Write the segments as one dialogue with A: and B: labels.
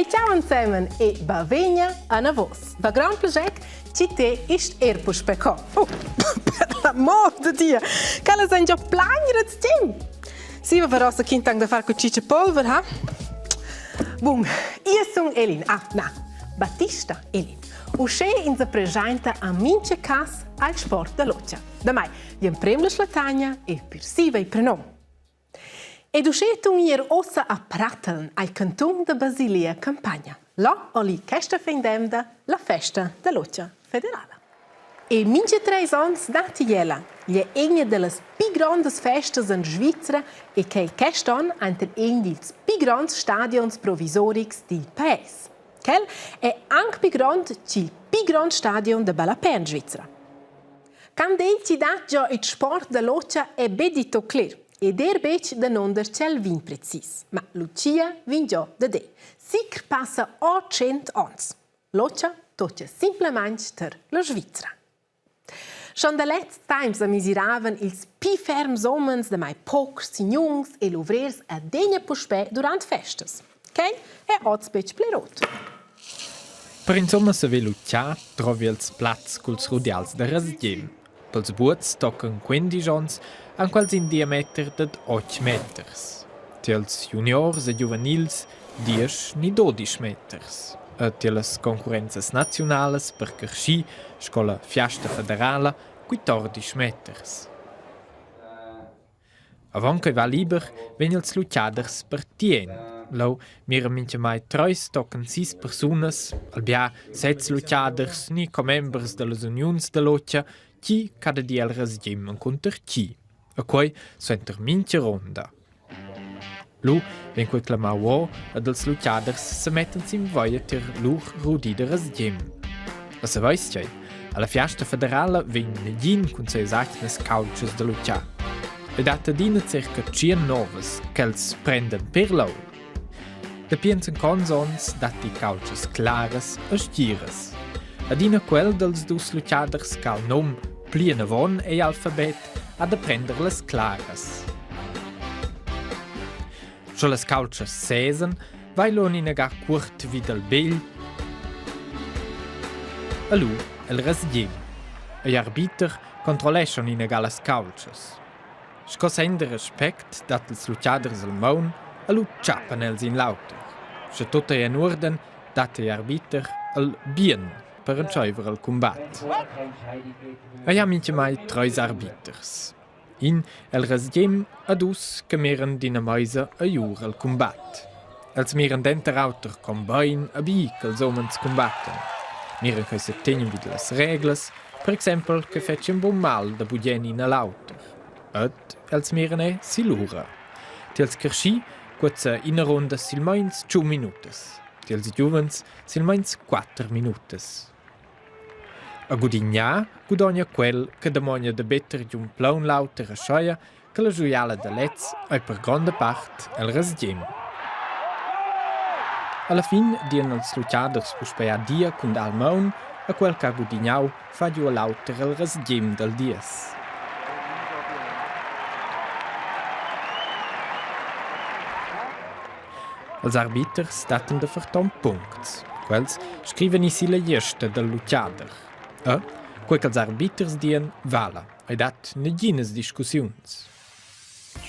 A: E ciao insieme e bavegna a una voce. Va gran piacere ci te ist erpus pecco. Oh, per l'amor di Dio! Che la sen già plagnere di tim. Si va farò se kintang da far con ciccia polver, ha? Boom, io sono Elin. Battista Elin. Usce in se presenta a mince cas al sport da loccia. Da mai, gli imprem la slatagna e persiva i prenom. Ed usce tu ier ossa a Pratteln al canton de Basilia Campagna. Là ho lì questa fendemda la festa da loccia federale. E mince 3 anni dati iela, gli è una delle più grandi feste in Svizzera e che quest'anno è uno dei più grandi stadioni provisorici del paese. Quel è anche più grande che il più grande stadio di Balaper in Svizzera. Quando ci dà già il sport da loccia è bedito chiaro. E derbec da non der cel vin precis. Ma Lucia vin già da de. Sic passa 800 ans. Loccia toccia simplement ter la Svizzera. Schon da letzt times misiraven ils pi ferms omens de mai pocs, signungs e luvrers a degna puspè durant festes. Che è ozbec plerot.
B: Per insomma se ve Lucia trovi els plats culs rudials de Rasdiem. Pels buots toccano 15 ans, an quals in diameter de 8 meters. Tiels juniors e juvenils 10 ni 12 meters. E tielas concurrenzas nationales per Carschi, scola Fiasta Federala, 14 meters. Avon che va liber, ven els luciaders per tien. Lau mira mince mai 3 tocan 6 personas, albia 7 luciaders, ni co-members de las unions de loccia, chi cada dia el rasgim en conter chi. A quei suenter mince ronda. Lu ven quei clamau o ed els luciaders se metten in voia ter lur rudi de rasgim. A se veis tgei, alla Fiasta Federala ven negin cun seis acnes cauches de lucia. Ed attadina circa 100 novas, ch'els prendan per lau. Da piensen consons dati cauches claras e stiras. Adina quel dels dus luciaders cal nom pliena von e alfabet ha da prender las claras. Scho las cauches sesen, vai l'on inaga curt vid al bell. A lu, el rasgim. E arbiter controleschon inaga las cauches. Sco sende respect dat els luciaders al maun, a lu ciapan els in lauter. Se tot è in orden, dat e arbiter al bien per enscheiver al combat. E ha mince mai 3 arbiters. In el rasgim ad us che meren dina meisa a jur al combat. Els meren denter auter combain a bi che els omens combatten. Meren che se tegnen vid las reglas, per exempel che fetchen bon mal da budien in lauter. Ed els meren e silura. Tils Carschi quazza in ronda silmeins 2 minutes. Tils giuvens silmeins 4 minutes. A Gudigna gudogna quel che damogna de better giun plaun lauter a schoia che la gioiala de letz è per grande part el rasgim. Alla fin dien els luciaders puspea dia cund al maun a quel che a Gudignau fa giù a lauter el rasgim del dies. Els arbiters daten de vertom punkts. Quels scriven isi la gesta del luciader. Quei che els arbiters dien vala, e dat negines discussiuns.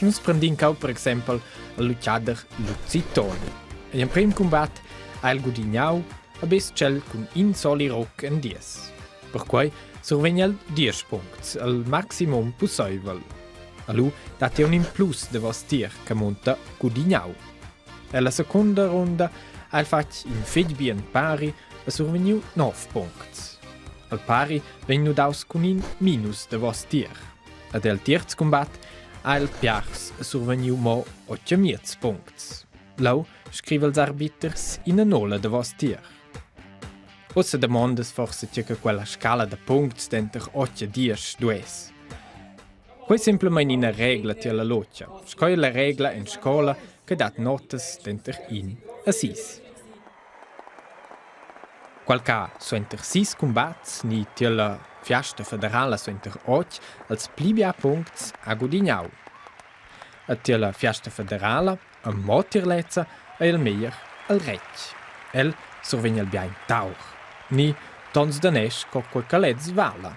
B: Nos prendin cau, per exempel, el luciader Lucitoni. E in prim combat ha el Gudignau a bes cel cun in soli roc en dies. Per quei survegna el 10 punkts, el maximum possibel. A lu dat un in plus de vos tier che monta Gudignau. E la seconda ronda ha el fac in fetg bien pari a survegniu 9 punkts. Al pari vegnu daus cun in minus de vos tier. Ad el tierz combat ha el piars a survegniu mo 8 punkts. Lau scrive els arbiters in a nola de vos tier. O se demandas forse circa quella scala de punkts denter 8 dies dues. Quei simplement in a regla tia la loccia. Scoi la regla in scola che dat notas denter in a 6. Qualca suenter 6 combats ni tia la Fiasta Federala suenter 8 als plibia punkts a Gudignau. A tia la Fiasta Federala a motirlezza e il meier al rec. El survegna il biain tauch. Ni tons danesch co quel calets vala.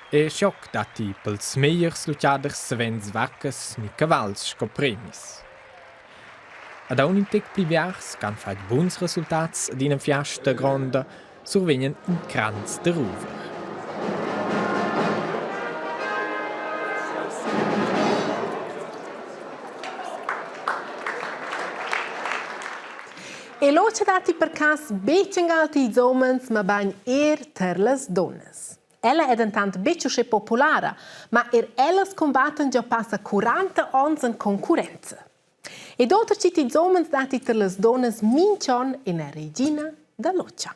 B: E schoc dati pels meiers luciaders savens vaccas ni cavals sco premis. Ad un intec pliviars, can fai buns resultats ad una fiasta gronda, survegnan un kranz de ruver.
A: E lo c'è dati per cas becengalti i homens, ma bagn ter las donnes. Ella è intanto becciusce popolare, ma ellas combatten già passa 40 anni in concorrenza. E dotter ci i homens dati ter las donnes mincion in a regina da Loccia.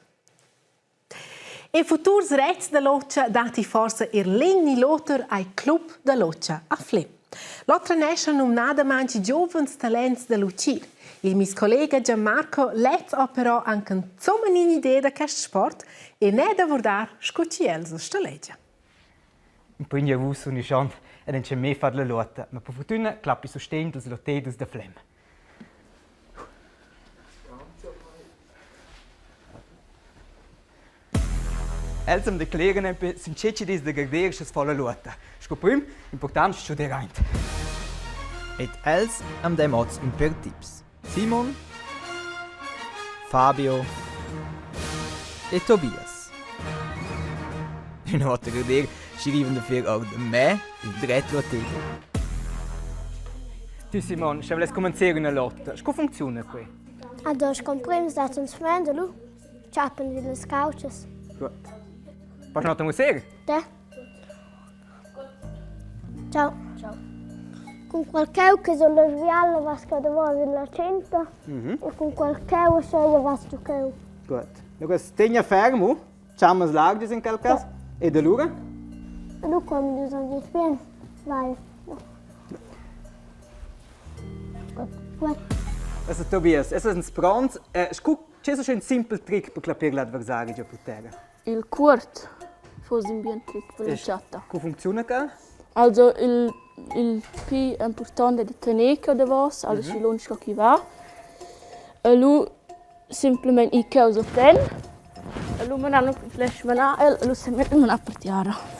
A: E futurs rets da Loccia dati forse legni loter ai club da Loccia a Flem. L'altra nesce nominata mangi giovens talents da Lucir. Il mio collega Gianmarco let's però anche un'idea di questo sport e ne da guardare scuccielzo sta legge.
C: In prima volta sono schon ed non c'è mai fare la lotta, ma per fortuna clappi sostento os lottedos da Flem. Els am declaren sind ceci des de garderisches voller lotta. Scoprim, important studier rein.
D: Et els am dem ots impertips. Simon, Fabio e Tobias. Una volta garder scriven dafür auch de me il dret lottedo.
C: Tu Simon, se voles cominciare una lotta, sco funziona qui?
E: Adesso compriamo dato un smendolo, ciappen vi le scauces.
C: Gut. Pas nota musere?
E: Te? Ciao. Ciao. Con qualche che sono le vialle vasca da voi la centa e con qualche sceglie vas giocare.
C: Gut. Luego stegna fermo, chamas larges in quel caso, e de lura?
E: E tu come dici di bene? Vai. Gut.
C: Also Tobias, es ist ein Bronze. C'è so un simple trick per capire l'avversario già per terra.
F: Il quart fosse un buon trick per la chatta.
C: Come funziona che?
F: Also il più importante è di tenere da voi, also si lancia chi va. E lui semplicemente i causa pen. E lui mi hanno flash manà e lui si mette una partiara.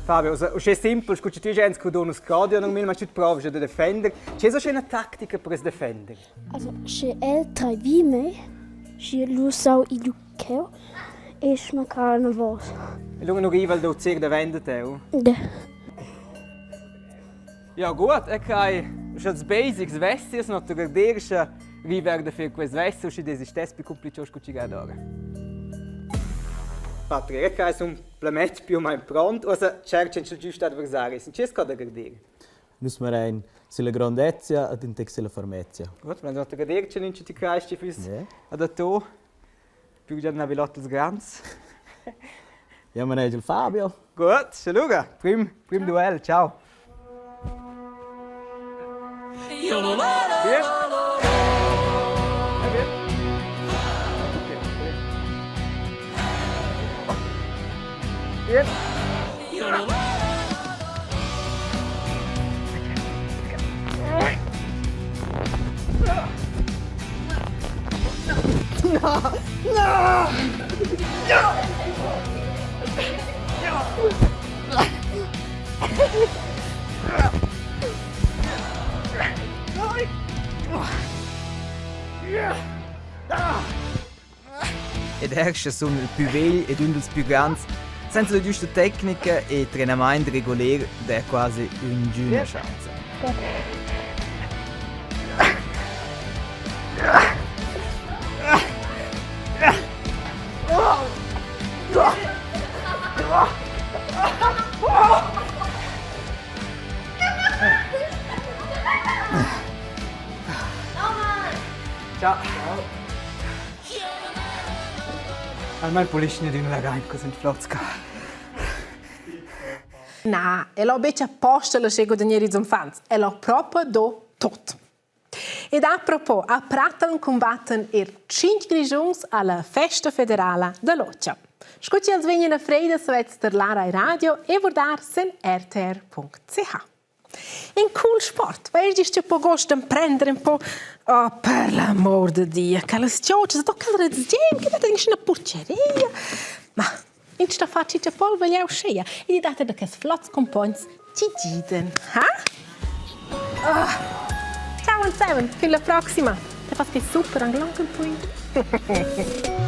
C: Fabio, è semplice, se tu hai un donus gradio, ma tu provi a difendere. C'è so una tattica per difendere?
E: Also, se tre vime, se lui sa i luccheo e smaccare una voce.
C: E lui non arriva al zer da vendere? Ja gut, okay. Schon das Basics Wessis, noch der garderische Riverde für quest Wessis, und das ist das bei Complicio Scuccigadore. Patrick, okay, so ein Plamet più mai pronto, also cercen schon giusto adversaris. Und c'è da gardere?
D: Nus marein sulla grandezza ed in sulla formezza.
C: Gut, wenn du der gardere c'è non ci ti crasti fürs adato. Più già una velotto ganz.
D: Ja, man il Fabio.
C: Gut, saluga. Prim duell, ciao. Bien. Bien.
D: Ed herrsche sono il più vegli ed un dels più grandi, senza le giuste tecniche e treinamento regolare, è quasi una chance.
C: Ciao. Almeno pulisci di una rein, così in flotzka.
A: Na, l'ho beccia apposta la sego da nieri zonfans. L'ho proprio do tot. Ed a propos, a Pratteln combatten 5 grigions alla Festa Federale da Loccia. Scucci als venien a Freida su der Lara Radio e guardar sen rtr.ch. un cool sport. Vedi che può gostare prendere un po'. Oh, per l'amor di Dio, che le schiocce, se tocca il gem, che date in una porceria. Ma, in sta faccia c'è poi vogliamo scegliere e gli date da che flotz compagni ci giden, Ciao insieme, fino alla prossima. Te fai super anche un po'.